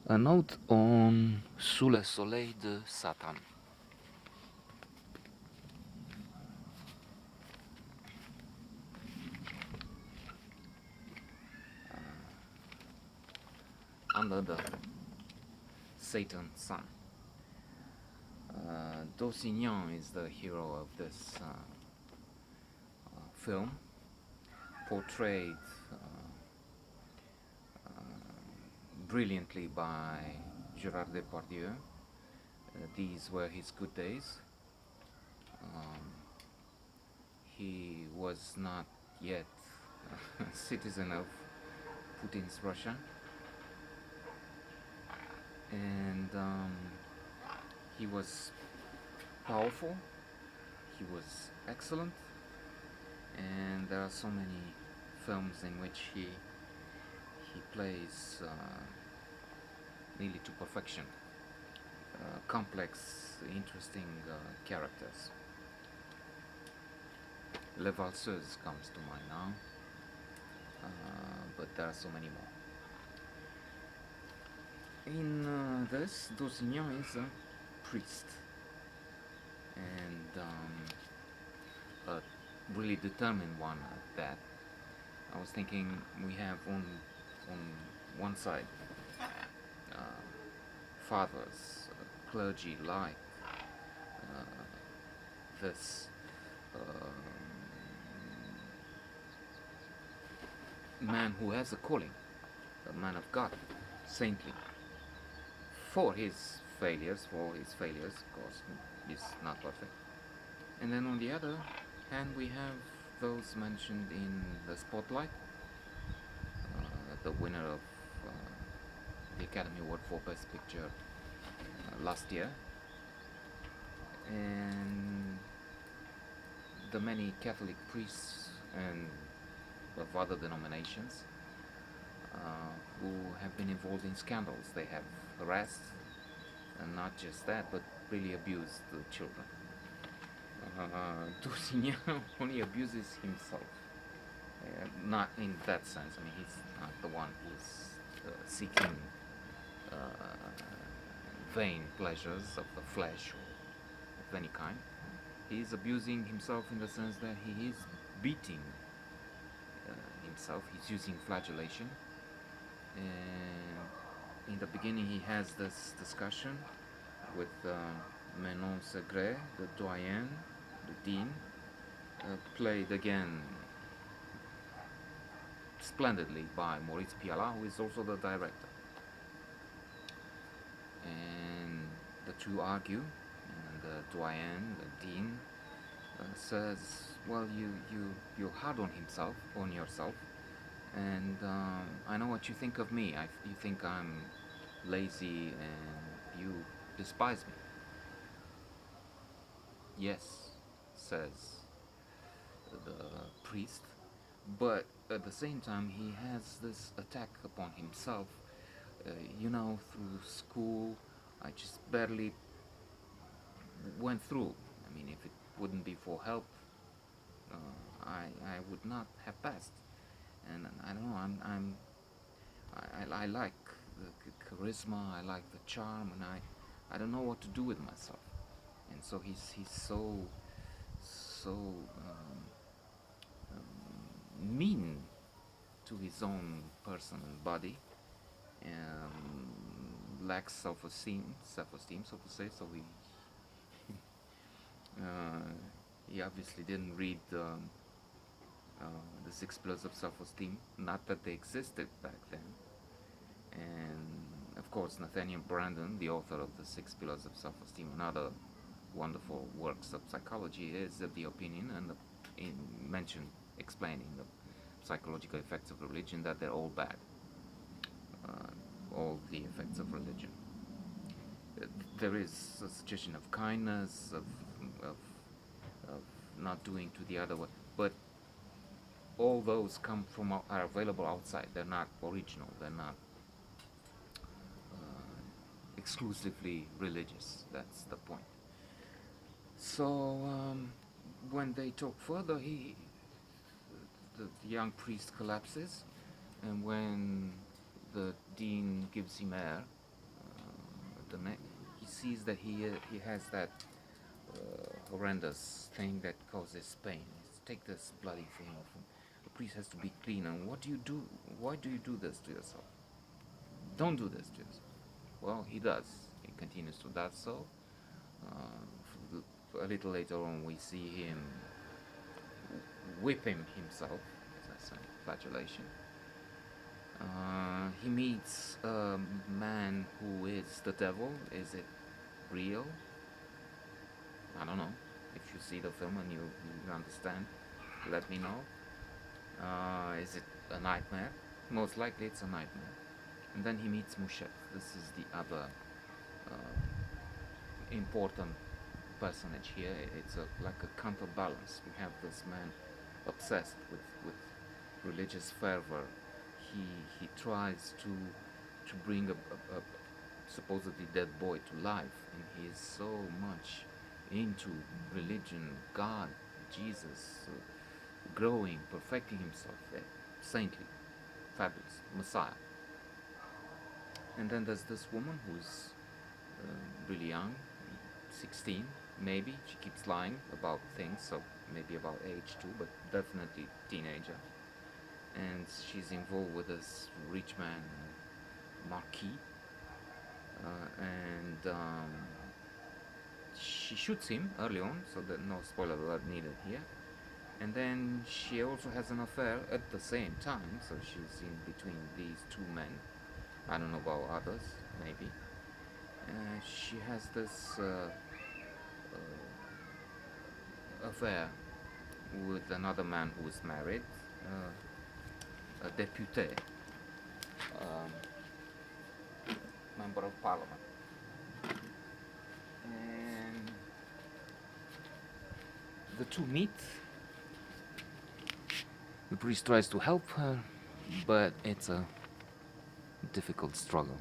A note on Sous le Soleil de Satan. Under the Satan's sun. Dossignan is the hero of this film, portrayed brilliantly by Gerard Depardieu. These were his good days. He was not yet a citizen of Putin's Russia, and he was powerful, he was excellent, and there are so many films in which he plays nearly to perfection, complex, interesting characters. Le Valseuse comes to mind now, but there are so many more. In this, Dossignan is a priest, and a really determined one at that. I was thinking we have on one side fathers, clergy like this man who has a calling, a man of God, saintly. For his failures, of course, he's not perfect. And then on the other hand, we have those mentioned in the Spotlight, the winner of the Academy Award for Best Picture last year, and the many Catholic priests and of other denominations who have been involved in scandals. They have harassed, and not just that, but really abused the children. Dossignan only abuses himself. Not in that sense. I mean, he's not the one who's seeking vain pleasures of the flesh or of any kind. He is abusing himself in the sense that he is beating himself. He's using flagellation. And in the beginning, he has this discussion with Menou Segrais, the doyen, the dean, played again splendidly by Maurice Pialat, who is also the director. And the two argue, and the doyen, the dean, says, "Well, you're hard on yourself, and I know what you think of me. You think I'm lazy, and you despise me." "Yes," says the priest, but at the same time he has this attack upon himself. Through school, I just barely went through. I mean, if it wouldn't be for help, I would not have passed. And I don't know. I like the charisma. I like the charm, and I don't know what to do with myself. And so he's so mean to his own person and body, lacks self-esteem, so to say. So he obviously didn't read the 6 pillars of self-esteem. Not that they existed back then. And of course, Nathaniel Branden, the author of the 6 pillars of self-esteem and other wonderful works of psychology, is of the opinion and mentioned explaining the psychological effects of religion that they're all bad. All the effects of religion. There is a suggestion of kindness, of not doing to the other, but all those are available outside. They're not original. They're not exclusively religious. That's the point. So when they talk further, the young priest collapses, and when the dean gives him air, the neck, he sees that he has that horrendous thing that causes pain. Take this bloody thing off him. The priest has to be clean. And what do you do? Why do you do this to yourself? Don't do this to yourself. Well, he does. He continues to do so. A little later on, we see him whipping himself. That's a flagellation. He meets a man who is the devil. Is it real? I don't know. If you see the film and you understand, let me know. Is it a nightmare? Most likely it's a nightmare. And then he meets Mouchette. This is the other important personage here. It's like a counterbalance. We have this man obsessed with religious fervor. He tries to bring a supposedly dead boy to life, and he is so much into religion, God, Jesus, growing, perfecting himself, saintly, fabulous, Messiah. And then there's this woman who's really young, 16, maybe. She keeps lying about things, so maybe about age too, but definitely teenager. And she's involved with this rich man, Marquis, and she shoots him early on, so that no spoiler alert needed here. And then she also has an affair at the same time, so she's in between these two men. I don't know about others, maybe. She has this affair with another man who is married, a député, member of parliament. And the two meet. The priest tries to help her, but it's a difficult struggle.